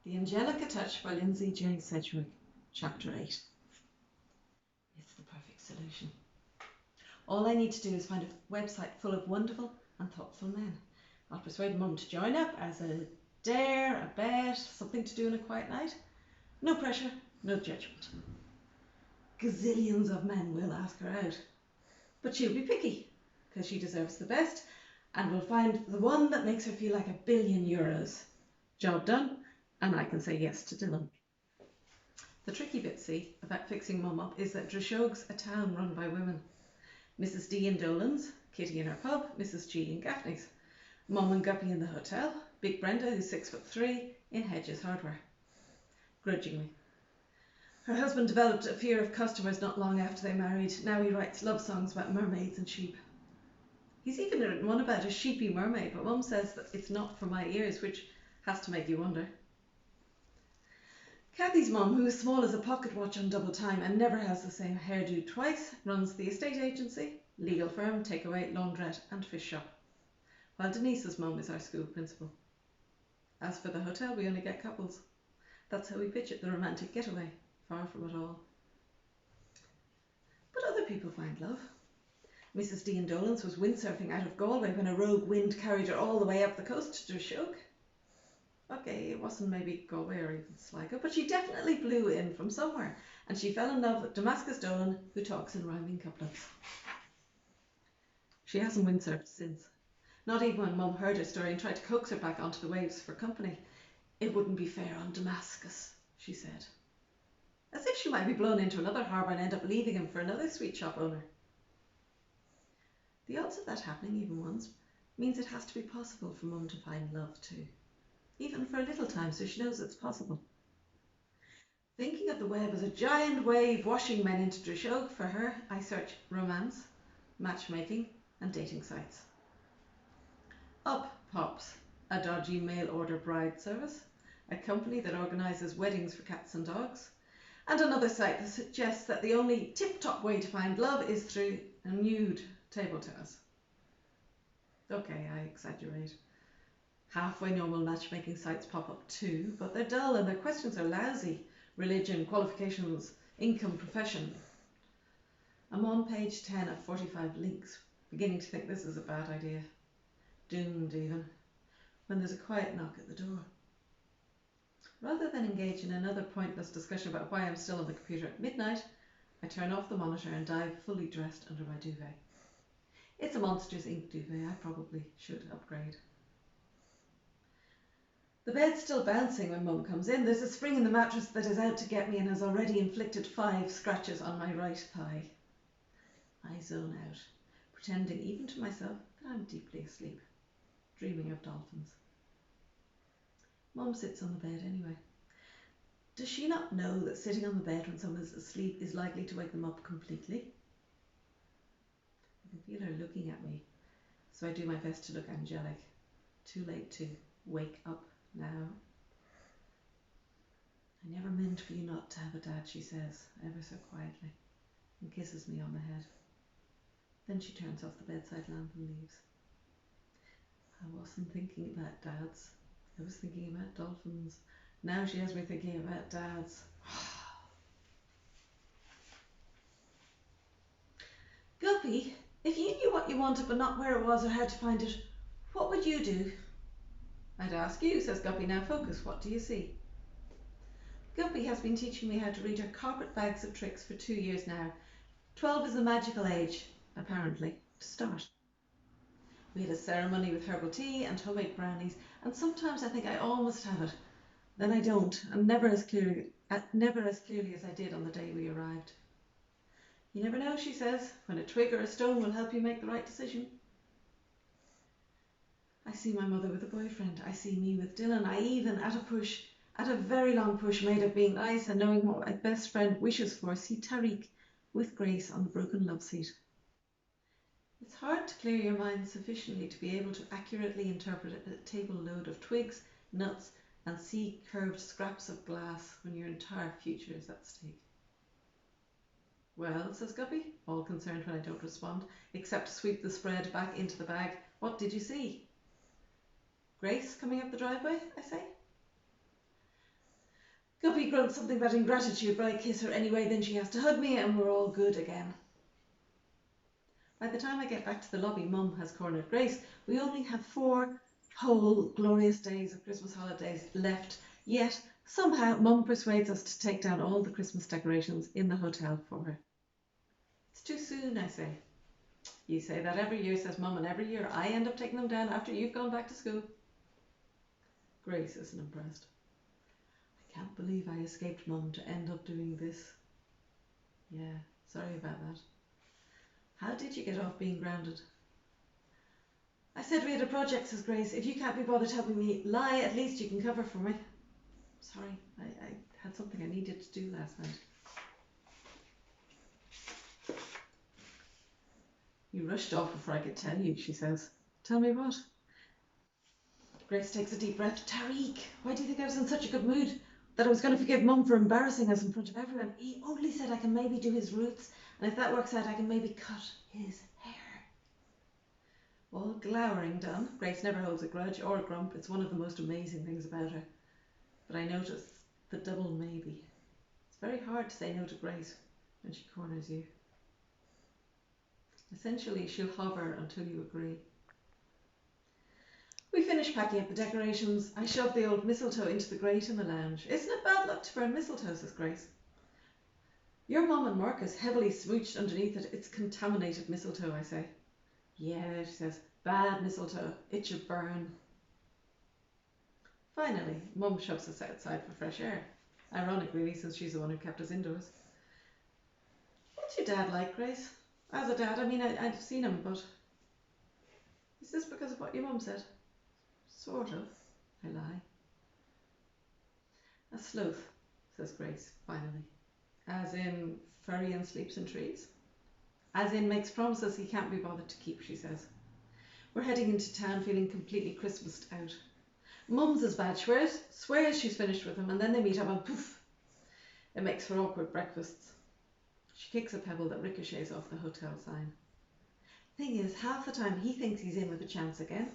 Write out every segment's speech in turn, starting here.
The Angelica Touch by Lindsay J. Sedgwick, Chapter 8. It's the perfect solution. All I need to do is find a website full of wonderful and thoughtful men. I'll persuade Mum to join up as a dare, a bet, something to do in a quiet night. No pressure, no judgment. Gazillions of men will ask her out. But she'll be picky, because she deserves the best, and will find the one that makes her feel like €1 billion. Job done, and I can say yes to Dylan. The tricky bit, see, about fixing Mum up is that Drishog's a town run by women. Mrs. D in Dolan's, Kitty in her pub, Mrs. G in Gaffney's, Mum and Guppy in the hotel, Big Brenda, who's 6'3", in Hedges Hardware. Grudgingly. Her husband developed a fear of customers not long after they married. Now he writes love songs about mermaids and sheep. He's even written one about a sheepy mermaid, but Mum says that it's not for my ears, which has to make you wonder. Kathy's mum, who is small as a pocket watch on double time and never has the same hairdo twice, runs the estate agency, legal firm, takeaway, laundrette and fish shop. While Denise's mum is our school principal. As for the hotel, we only get couples. That's how we pitch it, the romantic getaway. Far from it all. But other people find love. Mrs. D in Dolan's was windsurfing out of Galway when a rogue wind carried her all the way up the coast to Drishog. Okay, it wasn't maybe Galway or even Sligo, but she definitely blew in from somewhere, and she fell in love with Damascus Dolan, who talks in rhyming couplets. She hasn't windsurfed since. Not even when Mum heard her story and tried to coax her back onto the waves for company. It wouldn't be fair on Damascus, she said. As if she might be blown into another harbour and end up leaving him for another sweet shop owner. The odds of that happening even once means it has to be possible for Mum to find love too. Even for a little time, so she knows it's possible. Thinking of the web as a giant wave washing men into Drishog, for her, I search romance, matchmaking and dating sites. Up pops a dodgy mail-order bride service, a company that organises weddings for cats and dogs, and another site that suggests that the only tip-top way to find love is through a nude table tennis. Okay, I exaggerate. Halfway normal matchmaking sites pop up too, but they're dull and their questions are lousy. Religion, qualifications, income, profession. I'm on page 10 of 45 links, beginning to think this is a bad idea. Doomed even, when there's a quiet knock at the door. Rather than engage in another pointless discussion about why I'm still on the computer at midnight, I turn off the monitor and dive fully dressed under my duvet. It's a Monsters Inc. duvet, I probably should upgrade. The bed's still bouncing when Mum comes in. There's a spring in the mattress that is out to get me and has already inflicted 5 scratches on my right thigh. I zone out, pretending even to myself that I'm deeply asleep, dreaming of dolphins. Mum sits on the bed anyway. Does she not know that sitting on the bed when someone is asleep is likely to wake them up completely? I can feel her looking at me, so I do my best to look angelic. Too late to wake up now. I never meant for you not to have a dad, she says, ever so quietly, and kisses me on the head. Then she turns off the bedside lamp and leaves. I wasn't thinking about dads. I was thinking about dolphins. Now she has me thinking about dads. Guppy, if you knew what you wanted but not where it was or how to find it, what would you do? I'd ask you, says Guppy. Now focus, what do you see? Guppy has been teaching me how to read her carpet bags of tricks for 2 years now. 12 is the magical age, apparently, to start. We had a ceremony with herbal tea and homemade brownies, and sometimes I think I almost have it. Then I don't, and never as clearly as I did on the day we arrived. You never know, she says, when a twig or a stone will help you make the right decision. I see my mother with a boyfriend. I see me with Dylan. I even, at a very long push made of being nice and knowing what my best friend wishes for, see Tariq with Grace on the broken love seat. It's hard to clear your mind sufficiently to be able to accurately interpret a table load of twigs, nuts and sea-curved scraps of glass when your entire future is at stake. Well, says Guppy, all concerned when I don't respond, except to sweep the spread back into the bag. What did you see? Grace coming up the driveway, I say. we grunt something about ingratitude, but I kiss her anyway, then she has to hug me and we're all good again. By the time I get back to the lobby, Mum has cornered Grace. We only have 4 whole glorious days of Christmas holidays left, yet somehow Mum persuades us to take down all the Christmas decorations in the hotel for her. It's too soon, I say. You say that every year, says Mum, and every year I end up taking them down after you've gone back to school. Grace isn't impressed. I can't believe I escaped Mum to end up doing this. Yeah, sorry about that. How did you get off being grounded? I said we had a project, says Grace. If you can't be bothered helping me lie, at least you can cover for me. Sorry, I had something I needed to do last night. You rushed off before I could tell you, she says. Tell me what? Grace takes a deep breath. Tariq, why do you think I was in such a good mood? That I was going to forgive Mum for embarrassing us in front of everyone. He only said I can maybe do his roots, and if that works out, I can maybe cut his hair. All glowering done. Grace never holds a grudge or a grump. It's one of the most amazing things about her. But I notice the double maybe. It's very hard to say no to Grace when she corners you. Essentially, she'll hover until you agree. We finish packing up the decorations. I shove the old mistletoe into the grate in the lounge. Isn't it bad luck to burn mistletoe, says Grace. Your Mum and Marcus heavily smooched underneath it. It's contaminated mistletoe, I say. Yeah, she says, bad mistletoe. It should burn. Finally, Mum shoves us outside for fresh air. Ironic, really, since she's the one who kept us indoors. What's your dad like, Grace? As a dad, I mean, I've seen him, but... Is this because of what your Mum said? Sort of, I lie. A sloth, says Grace, finally. As in, furry and sleeps in trees? As in, makes promises he can't be bothered to keep, she says. We're heading into town feeling completely Christmased out. Mum's as bad, swears she's finished with him, and then they meet up and poof! It makes for awkward breakfasts. She kicks a pebble that ricochets off the hotel sign. Thing is, half the time he thinks he's in with a chance again.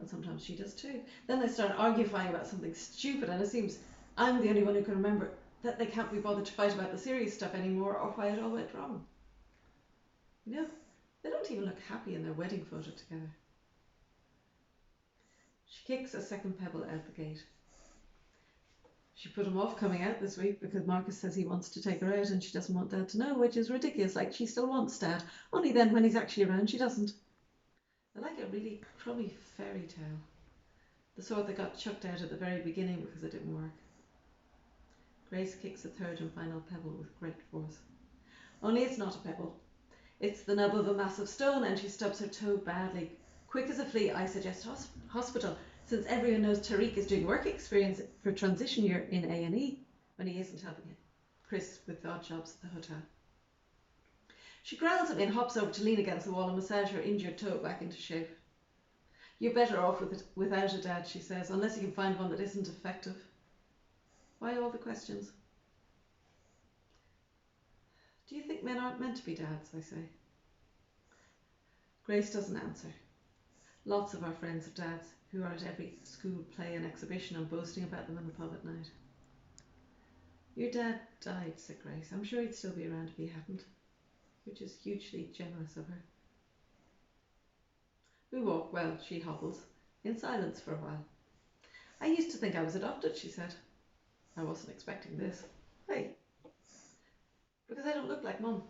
And sometimes she does too. Then they start arguing about something stupid, and it seems I'm the only one who can remember that they can't be bothered to fight about the serious stuff anymore or why it all went wrong. You know, they don't even look happy in their wedding photo together. She kicks a second pebble out the gate. She put him off coming out this week because Marcus says he wants to take her out and she doesn't want Dad to know, which is ridiculous. Like, she still wants Dad, only then when he's actually around she doesn't. I like a really crummy fairy tale. The sort that got chucked out at the very beginning because it didn't work. Grace kicks a third and final pebble with great force. Only it's not a pebble. It's the nub of a massive stone and she stubs her toe badly. Quick as a flea, I suggest hospital, since everyone knows Tariq is doing work experience for transition year in A&E when he isn't helping Chris with odd jobs at the hotel. She growls at me and hops over to lean against the wall and massage her injured toe back into shape. You're better off with it without a dad, she says, unless you can find one that isn't effective. Why all the questions? Do you think men aren't meant to be dads, I say. Grace doesn't answer. Lots of our friends have dads who are at every school play and exhibition and boasting about them in the pub at night. Your dad died, said Grace. I'm sure he'd still be around if he hadn't, which is hugely generous of her. We walk, well, she hobbles, in silence for a while. I used to think I was adopted, she said. I wasn't expecting this. Hey, because I don't look like Mum.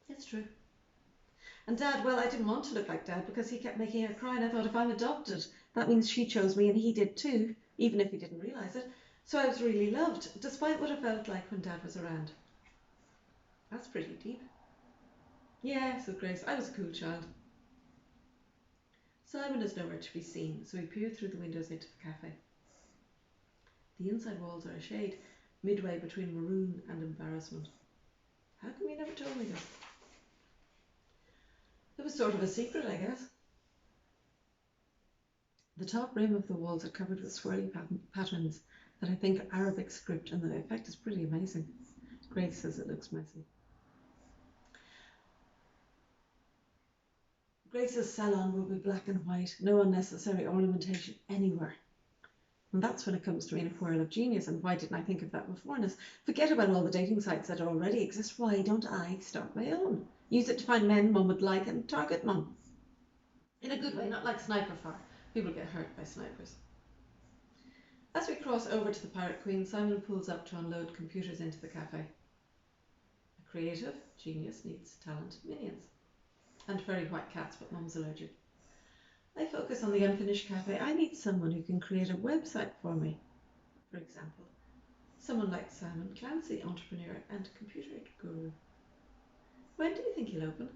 It's true. And Dad, well, I didn't want to look like Dad because he kept making her cry, and I thought if I'm adopted, that means she chose me and he did too, even if he didn't realise it. So I was really loved, despite what it felt like when Dad was around. That's pretty deep. Yeah, said Grace, I was a cool child. Simon is nowhere to be seen, so we peer through the windows into the cafe. The inside walls are a shade, midway between maroon and embarrassment. How come you never told me this? It was sort of a secret, I guess. The top rim of the walls are covered with swirly patterns that I think are Arabic script, and the effect is pretty amazing. Grace says it looks messy. Grace's salon will be black and white, no unnecessary ornamentation anywhere. And that's when it comes to being a whirl of genius. And why didn't I think of that before? And forget about all the dating sites that already exist. Why don't I start my own? Use it to find men mum would like and target mum. In a good way, not like sniper fire. People get hurt by snipers. As we cross over to the Pirate Queen, Simon pulls up to unload computers into the cafe. A creative genius needs talented minions. And furry white cats, but mum's allergic. I focus on the unfinished cafe. I need someone who can create a website for me. For example, someone like Simon Clancy, entrepreneur and computer guru. When do you think he'll open?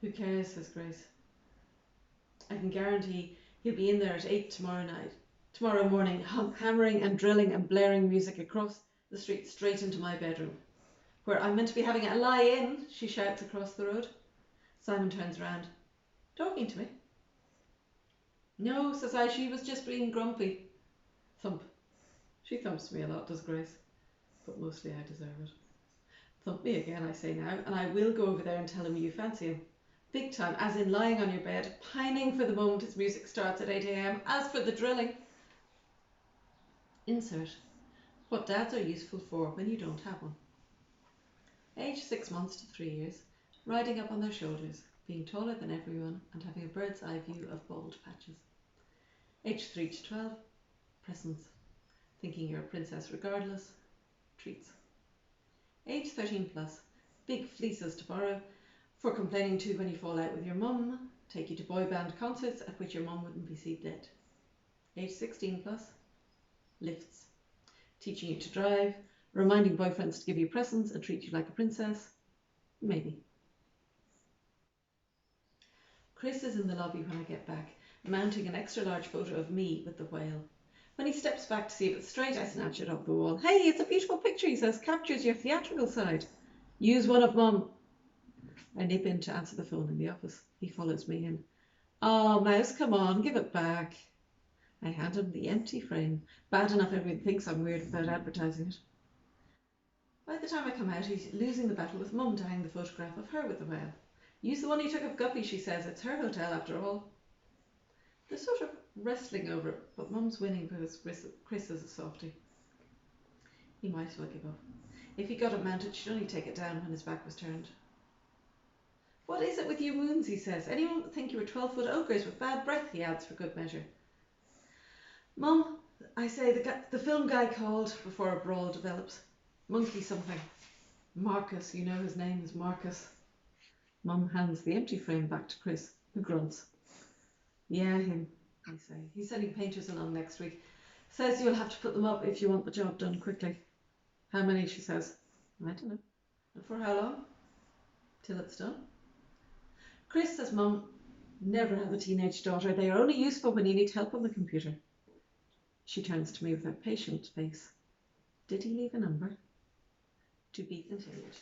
Who cares, says Grace. I can guarantee he'll be in there at 8 tomorrow morning, hammering and drilling and blaring music across the street straight into my bedroom, where I'm meant to be having a lie-in, she shouts across the road. Simon turns around. Talking to me? No, says I, she was just being grumpy. Thump. She thumps me a lot, does Grace, but mostly I deserve it. Thump me again, I say now, and I will go over there and tell him you fancy him. Big time, as in lying on your bed, pining for the moment his music starts at 8 a.m. As for the drilling. Insert. What dads are useful for when you don't have one. Age 6 months to 3 years, riding up on their shoulders, being taller than everyone and having a bird's eye view of bald patches. Age 3 to 12, presents, thinking you're a princess regardless, treats. Age 13 plus, big fleeces to borrow, for complaining to when you fall out with your mum, take you to boy band concerts at which your mum wouldn't be seen dead. Age 16 plus, lifts, teaching you to drive, reminding boyfriends to give you presents and treat you like a princess, maybe. Chris is in the lobby when I get back, mounting an extra large photo of me with the whale. When he steps back to see if it's straight, I snatch it off the wall. Hey, it's a beautiful picture, he says, captures your theatrical side. Use one of mum. I nip in to answer the phone in the office. He follows me in. Oh, Mouse, come on, give it back. I hand him the empty frame. Bad enough everyone thinks I'm weird without advertising it. By the time I come out, he's losing the battle with mum to hang the photograph of her with the whale. Use the one you took of Guppy, she says. It's her hotel after all. They're sort of wrestling over it, but mum's winning because Chris is a softie. He might as well give up. If he got it mounted, she'd only take it down when his back was turned. What is it with you wounds, he says. Anyone would think you were 12-foot ogres with bad breath, he adds for good measure. Mum, I say, the film guy called before a brawl develops. Monkey something. Marcus, you know his name is Marcus. Mum hands the empty frame back to Chris, who grunts. Yeah, him, I say. He's sending painters along next week. Says you'll have to put them up if you want the job done quickly. How many, she says. I don't know. And for how long? Till it's done. Chris says Mum never have a teenage daughter. They are only useful when you need help on the computer. She turns to me with a patient face. Did he leave a number? To be continued.